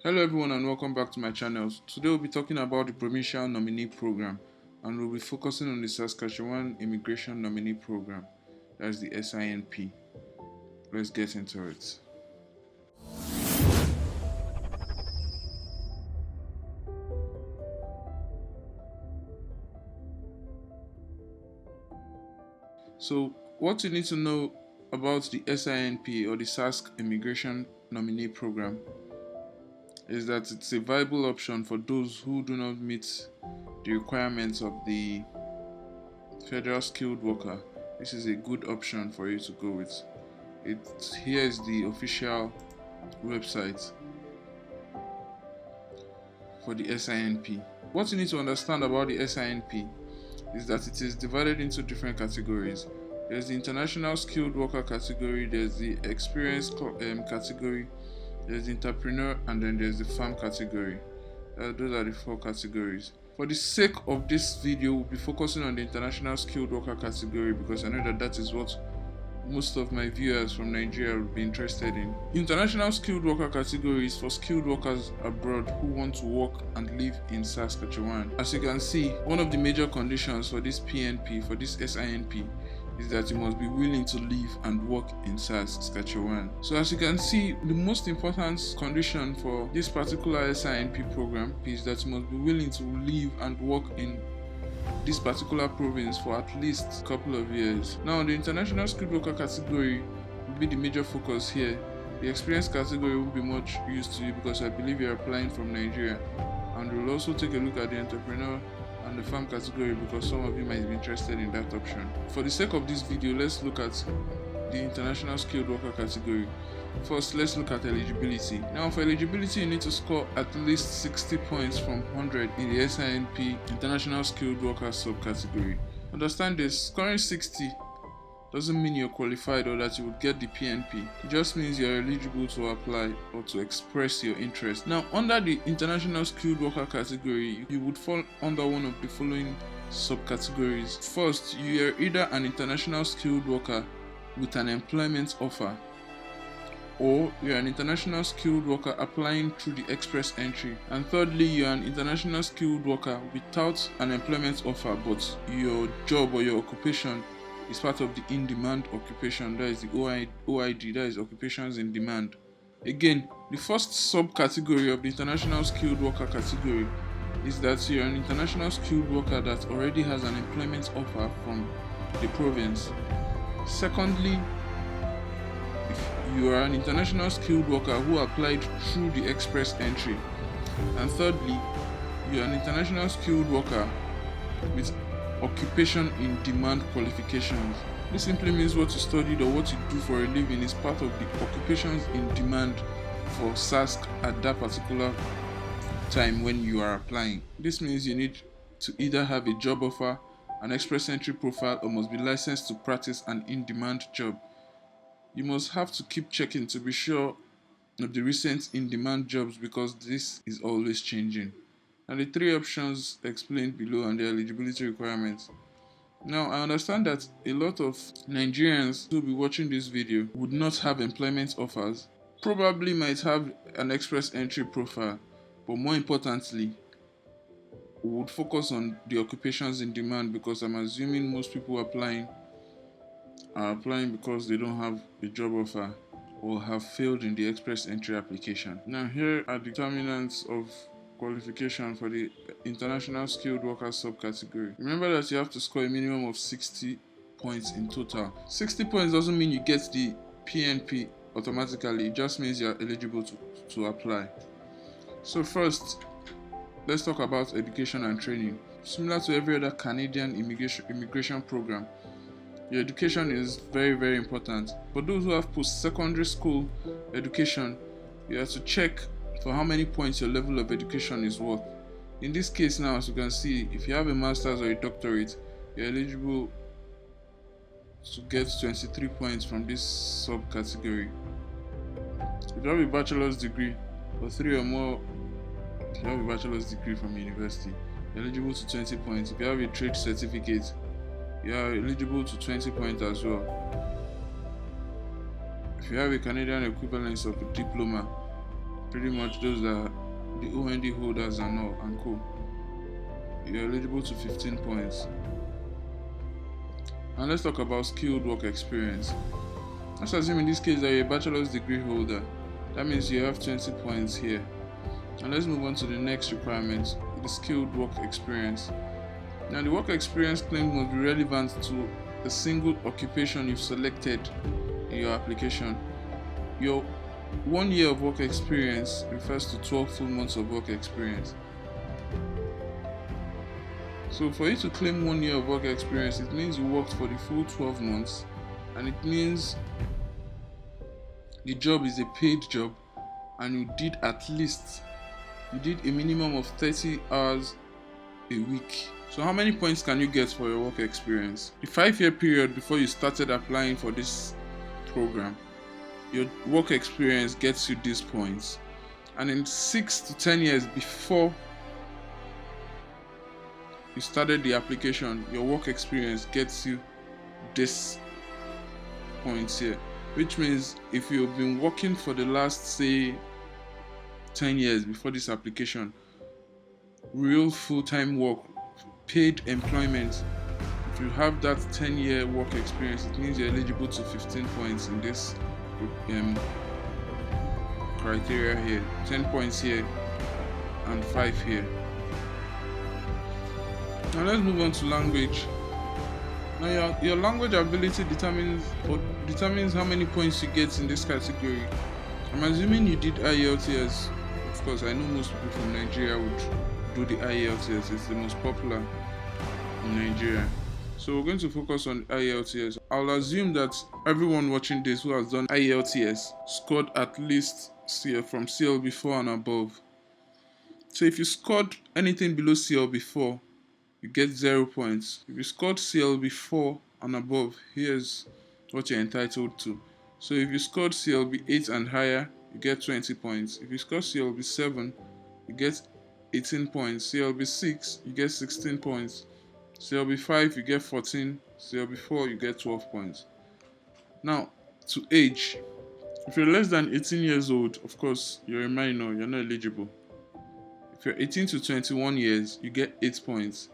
Hello everyone and welcome back to my channel. Today we'll be talking about the Provincial Nominee Program and we'll be focusing on the Saskatchewan Immigration Nominee Program. That's the SINP. Let's get into it. So what you need to know about the SINP or the Sask Immigration Nominee Program is that it's a viable option for those who do not meet the requirements of the Federal Skilled Worker. This is a good option for you to go with. Here is the official website for the SINP. What you need to understand about the SINP is that it is divided into different categories. There's the International Skilled Worker category, there's the Experience category, there's the Entrepreneur, and then there's the Farm category. Those are the four categories. For the sake of this video, we'll be focusing on the International Skilled Worker category because I know that is what most of my viewers from Nigeria would be interested in. International Skilled Worker category is for skilled workers abroad who want to work and live in Saskatchewan. As you can see, one of the major conditions for this PNP, for this SINP, is that you must be willing to live and work in Saskatchewan. So as you can see, the most important condition for this particular SINP program is that you must be willing to live and work in this particular province for at least a couple of years. Now, the International Skilled Worker category will be the major focus here. The Experience category won't be much used to you because I believe you're applying from Nigeria. And we'll also take a look at the Entrepreneur and the Farm category because some of you might be interested in that option. For the sake of this video, let's look at the International Skilled Worker category. First, let's look at eligibility. Now, for eligibility, you need to score at least 60 points from 100 in the SINP International Skilled Worker subcategory. Understand this, scoring 60 doesn't mean you're qualified or that you would get the PNP. It just means you're eligible to apply or to express your interest. Now, under the International Skilled Worker category, you would fall under one of the following subcategories. First, you are either an international skilled worker with an employment offer, or you're an international skilled worker applying through the express entry. And thirdly, you're an international skilled worker without an employment offer, but your job or your occupation is part of the in-demand occupation, that is the OID, that is occupations in demand. Again, the first subcategory of the international skilled worker category is that you're an international skilled worker that already has an employment offer from the province. Secondly, you are an international skilled worker who applied through the express entry. And thirdly, you are an international skilled worker with occupation in demand qualifications. This simply means what you studied or what you do for a living is part of the occupations in demand for SASK at that particular time when you are applying. This means you need to either have a job offer, an express entry profile, or must be licensed to practice an in-demand job. You must have to keep checking to be sure of the recent in-demand jobs because this is always changing. And the three options explained below and the eligibility requirements. Now, I understand that a lot of Nigerians who will be watching this video would not have employment offers, probably might have an express entry profile, but more importantly, we would focus on the occupations in demand because I'm assuming most people are applying because they don't have a job offer or have failed in the express entry application. Now, here are the determinants of qualification for the International Skilled Worker subcategory. Remember that you have to score a minimum of 60 points in total. 60 points doesn't mean you get the PNP automatically, it just means you're eligible to apply. So first, let's talk about education and training. Similar to every other Canadian immigration program, your education is very important. For those who have post-secondary school education, you have to check for how many points your level of education is worth. In this case now, as you can see, if you have a master's or a doctorate, you're eligible to get 23 points from this subcategory. If you have a bachelor's degree or three or more, if you have a bachelor's degree from university, you're eligible to 20 points. If you have a trade certificate, you are eligible to 20 points as well. If you have a Canadian equivalence of a diploma, pretty much those are the OND holders and all and co. You're eligible to 15 points. And let's talk about skilled work experience. Let's assume in this case that you're a bachelor's degree holder. That means you have 20 points here. And let's move on to the next requirement, the skilled work experience. Now the work experience claim must be relevant to a single occupation you've selected in your application. Your 1 year of work experience refers to 12 full months of work experience. So for you to claim 1 year of work experience, it means you worked for the full 12 months, and it means the job is a paid job and you did a minimum of 30 hours a week. So how many points can you get for your work experience? The 5-year period before you started applying for this program, your work experience gets you these points. And in 6 to 10 years before you started the application, your work experience gets you this points here. Which means if you've been working for the last, say, 10 years before this application, real full-time work, paid employment, if you have that 10-year work experience, it means you're eligible to 15 points in this criteria here. 10 points here and 5 here. Now let's move on to language. Now your language ability determines how many points you get in this category. I'm assuming you did IELTS. Of course, I know most people from Nigeria would do the IELTS. It's the most popular in Nigeria. So we're going to focus on IELTS. I'll assume that everyone watching this who has done IELTS scored at least from CLB 4 and above. So if you scored anything below CLB 4, you get 0 points. If you scored CLB 4 and above, here's what you're entitled to. So if you scored CLB 8 and higher, you get 20 points. If you score CLB 7, you get 18 points. CLB 6, you get 16 points. CLB 5, you get 14. CLB 4, you get 12 points. Now, to age. If you're less than 18 years old, of course, you're a minor, you're not eligible. If you're 18 to 21 years, you get 8 points.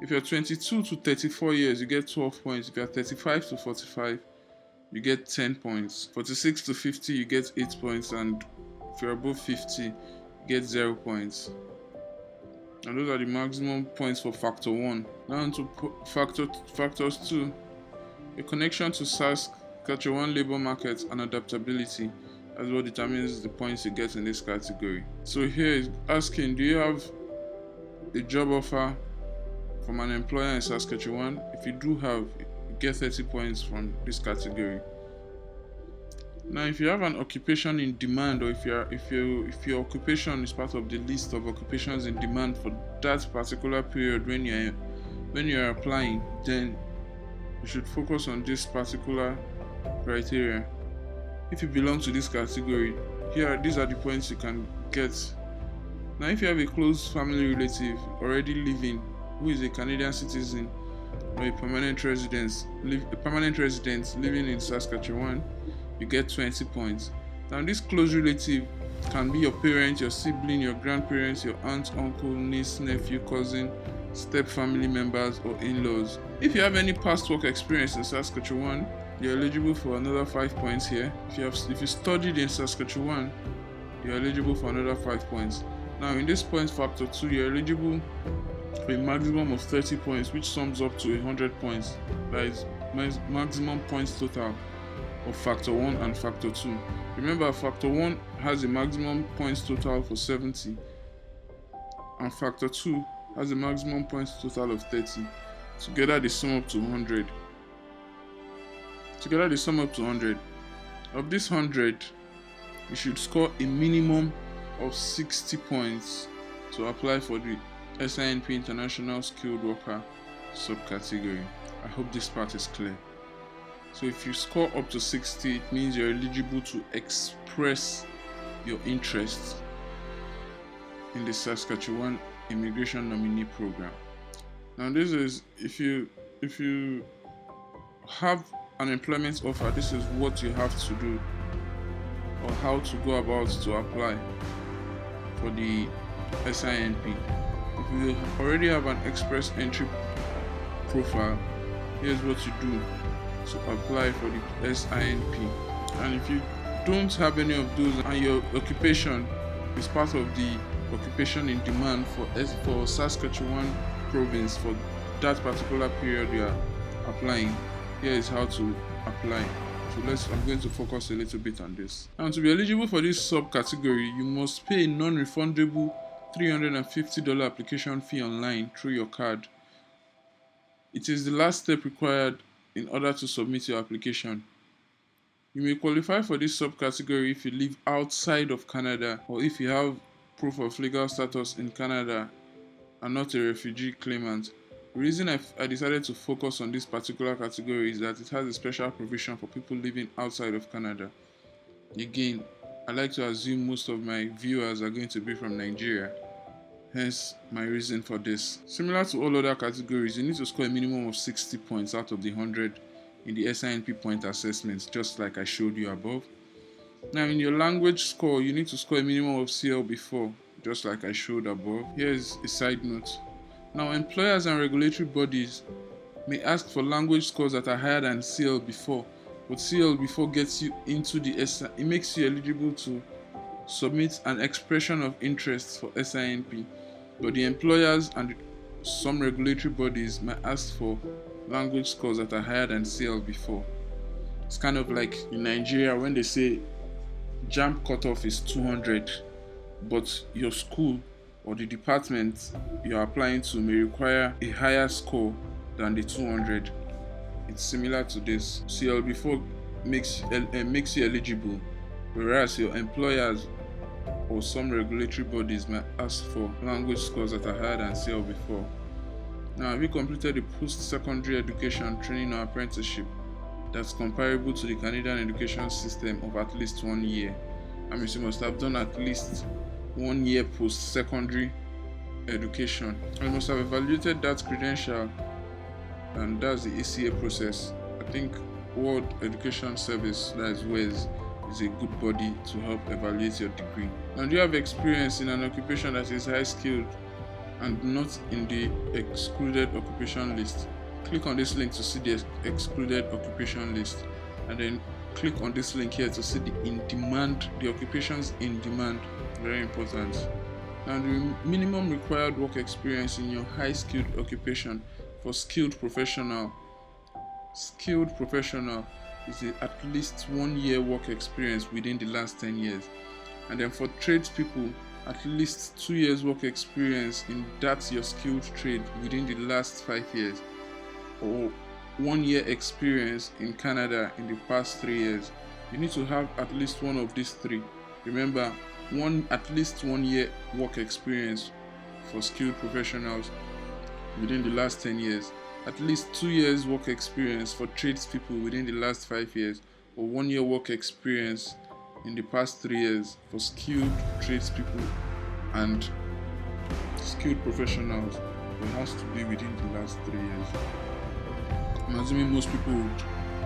If you're 22 to 34 years, you get 12 points. If you're 35 to 45, you get 10 points. 46 to 50, you get 8 points. And if you're above 50, you get 0 points. And those are the maximum points for factor 1. Now into factors 2. Your connection to Saskatchewan labor market and adaptability. That's what determines the points you get in this category. So here is asking, do you have a job offer from an employer in Saskatchewan? If you do have, you get 30 points from this category. Now, if you have an occupation in demand, or if your occupation is part of the list of occupations in demand for that particular period when you're applying, then you should focus on this particular criteria. If you belong to this category, these are the points you can get. Now, if you have a close family relative already living who is a Canadian citizen or a permanent resident living in Saskatchewan, you get 20 points. Now, this close relative can be your parent, your sibling, your grandparents, your aunt, uncle, niece, nephew, cousin, step family members, or in-laws. If you have any past work experience in Saskatchewan, you're eligible for another 5 points here. If you studied in Saskatchewan, you're eligible for another 5 points. Now, in this point factor 2, you're eligible for a maximum of 30 points, which sums up to 100 points. That is maximum points total of factor 1 and factor 2. Remember, factor 1 has a maximum points total for 70, and factor 2 has a maximum points total of 30. Together they sum up to 100. Of this 100, you should score a minimum of 60 points to apply for the SINP International Skilled Worker subcategory. I hope this part is clear. So if you score up to 60, it means you're eligible to express your interest in the Saskatchewan Immigration Nominee Program. Now, this is if you have an employment offer, this is what you have to do or how to go about to apply. for the SINP. If you already have an express entry profile, here's what you do to apply for the SINP. And if you don't have any of those and your occupation is part of the occupation in demand for Saskatchewan province for that particular period you are applying, here is how to apply. So I'm going to focus a little bit on this. And to be eligible for this subcategory, you must pay a non-refundable $350 application fee online through your card. It is the last step required in order to submit your application. You may qualify for this subcategory if you live outside of Canada or if you have proof of legal status in Canada and not a refugee claimant. The reason I decided to focus on this particular category is that it has a special provision for people living outside of Canada. Again, I like to assume most of my viewers are going to be from Nigeria, hence my reason for this. Similar to all other categories, you need to score a minimum of 60 points out of the 100 in the SINP point assessments, just like I showed you above. Now, in your language score, you need to score a minimum of CL4, just like I showed above. Here's a side note. Now, employers and regulatory bodies may ask for language scores that are higher than CL4, but CL4 gets you into the it makes you eligible to submit an expression of interest for SINP, but the employers and some regulatory bodies may ask for language scores that are higher than CL4. It's kind of like in Nigeria when they say JAMB cutoff is 200, but your school or the department you're applying to may require a higher score than the 200. It's similar to this. CL4 makes you eligible, whereas your employers or some regulatory bodies may ask for language scores that are higher than CL4. Now, have you completed a post-secondary education, training or apprenticeship that's comparable to the Canadian education system of at least 1 year? I mean, you must have done at least 1 year post-secondary education. You must have evaluated that credential, and that's the ACA process. I think World Education Service, that is WES, is a good body to help evaluate your degree. Now, do you have experience in an occupation that is high skilled and not in the excluded occupation list? Click on this link to see the excluded occupation list, and then click on this link here to see the occupations in demand. Very important. Now, the minimum required work experience in your high skilled occupation for skilled professional is at least 1 year work experience within the last 10 years. And then for tradespeople, at least 2 years work experience in that your skilled trade within the last 5 years, or 1 year experience in Canada in the past 3 years. You need to have at least one of these three. Remember, at least 1 year work experience for skilled professionals within the last 10 years, at least 2 years work experience for tradespeople within the last 5 years, or 1 year work experience in the past 3 years for skilled tradespeople and skilled professionals. It has to be within the last 3 years. I'm assuming most people would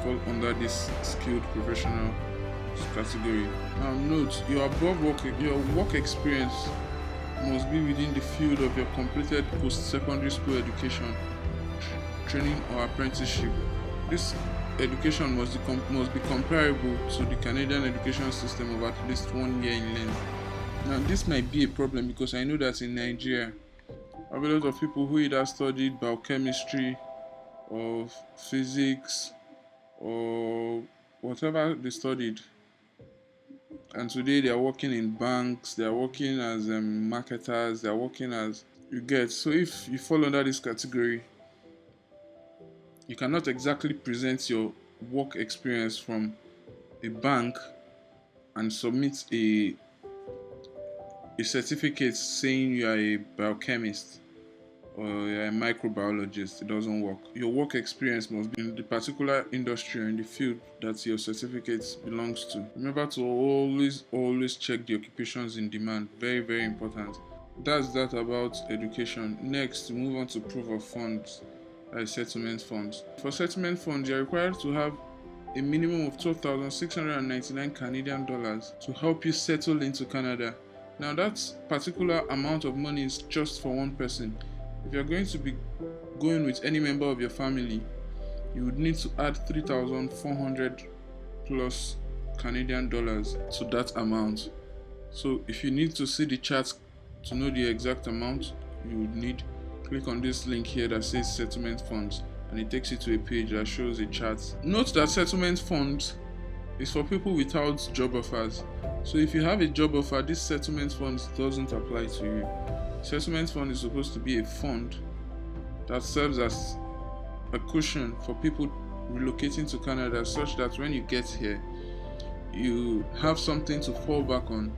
fall under this skilled professional category. Now note, your work experience must be within the field of your completed post-secondary school education, training or apprenticeship. This education must be comparable to the Canadian education system of at least 1 year in length. Now, this might be a problem because I know that in Nigeria, I have a lot of people who either studied biochemistry or physics or whatever they studied, and today they are working in banks, they are working as marketers, they are working as you get. So if you fall under this category, you cannot exactly present your work experience from a bank and submit a certificate saying you are a biochemist or you're a microbiologist. It doesn't work. Your work experience must be in the particular industry or in the field that your certificate belongs to. Remember to always check the occupations in demand. Very, very important. That's that about education. Next, move on to proof of funds. Settlement funds. For settlement funds, you are required to have a minimum of 12,699 Canadian dollars to help you settle into Canada. Now that particular amount of money is just for one person. If you're going to be going with any member of your family, you would need to add 3,400 plus Canadian dollars to that amount. So if you need to see the chart to know the exact amount, you would need click on this link here that says settlement funds, and it takes you to a page that shows a chart. Note that settlement funds is for people without job offers. So if you have a job offer, this settlement funds doesn't apply to you. Settlement fund is supposed to be a fund that serves as a cushion for people relocating to Canada, such that when you get here, you have something to fall back on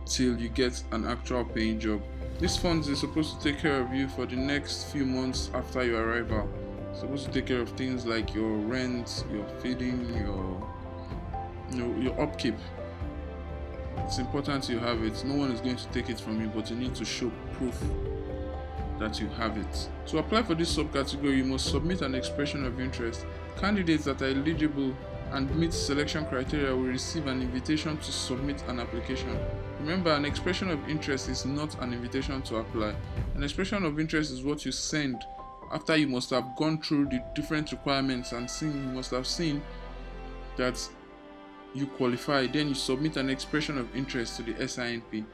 till you get an actual paying job. This fund is supposed to take care of you for the next few months after your arrival. It's supposed to take care of things like your rent, your feeding, your upkeep. It's important you have it. No one is going to take it from you, but you need to show proof that you have it. To apply for this subcategory, you must submit an expression of interest. Candidates that are eligible and meet selection criteria will receive an invitation to submit an application. Remember, an expression of interest is not an invitation to apply. An expression of interest is what you send after you must have gone through the different requirements and you must have seen that you qualify. Then you submit an expression of interest to the SINP. You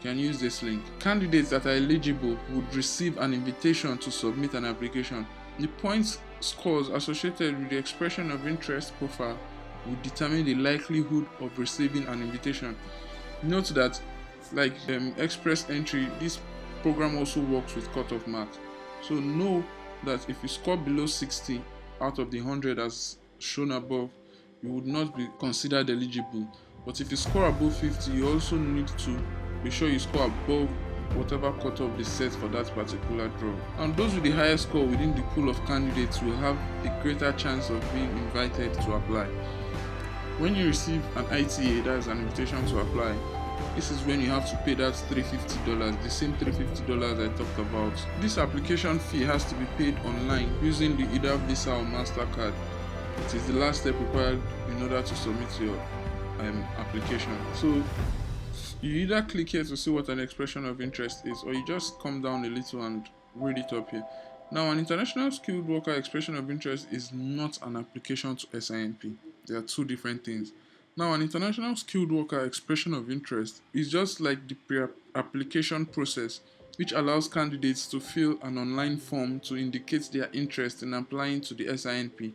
can use this link. Candidates that are eligible would receive an invitation to submit an application. The points scores associated with the expression of interest profile will determine the likelihood of receiving an invitation. Note that, like express entry, this program also works with cutoff marks. So know that if you score below 60 out of the 100 as shown above, you would not be considered eligible. But if you score above 50, you also need to be sure you score above whatever cutoff they set for that particular draw. And those with the highest score within the pool of candidates will have a greater chance of being invited to apply. When you receive an ITA, that is an invitation to apply, this is when you have to pay that $350, the same $350 I talked about. This application fee has to be paid online using the either Visa or MasterCard. It is the last step required in order to submit your application. So you either click here to see what an expression of interest is, or you just come down a little and read it up here. Now, an international skilled worker expression of interest is not an application to SINP. They are two different things. Now, an international skilled worker expression of interest is just like the pre-application process, which allows candidates to fill an online form to indicate their interest in applying to the SINP,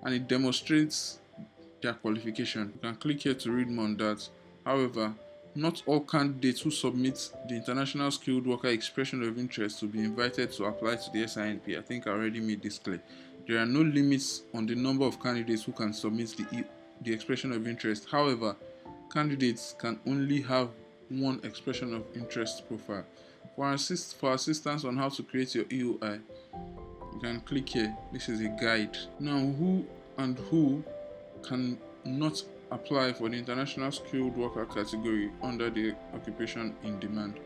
and it demonstrates their qualification. You can click here to read more on that. However, not all candidates who submit the international skilled worker expression of interest will be invited to apply to the SINP. I think I already made this clear. There are no limits on the number of candidates who can submit the expression of interest. However, candidates can only have one expression of interest profile. For assistance on how to create your EOI, you can click here. This is a guide. Now, who can not apply for the international skilled worker category under the occupation in demand?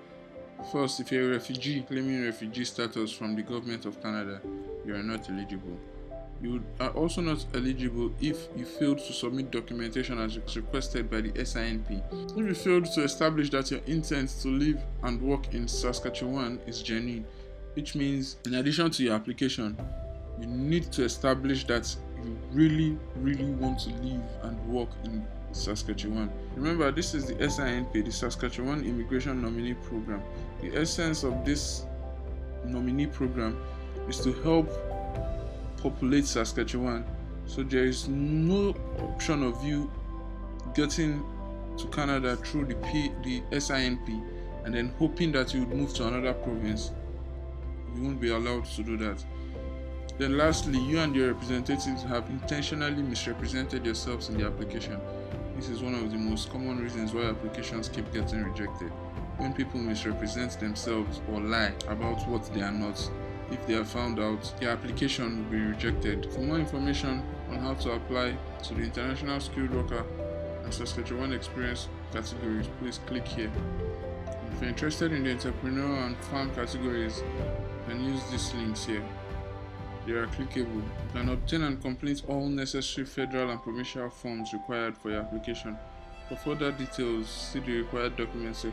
First, if you're a refugee claiming refugee status from the government of Canada, you are not eligible. You are also not eligible if you failed to submit documentation as requested by the SINP. If you failed to establish that your intent to live and work in Saskatchewan is genuine, which means in addition to your application, you need to establish that you really want to live and work in Saskatchewan. Remember, this is the SINP, the Saskatchewan Immigration Nominee Program. The essence of this nominee program is to help populate Saskatchewan. So there is no option of you getting to Canada through the SINP and then hoping that you would move to another province. You won't be allowed to do that. Then lastly, you and your representatives have intentionally misrepresented yourselves in the application. This is one of the most common reasons why applications keep getting rejected. When people misrepresent themselves or lie about what they are not, if they are found out, their application will be rejected. For more information on how to apply to the International Skilled Worker and Saskatchewan Experience categories, please click here. If you're interested in the entrepreneur and farm categories, you can use these links here. They are clickable. You can obtain and complete all necessary federal and provincial forms required for your application. For further details, see the required documents section.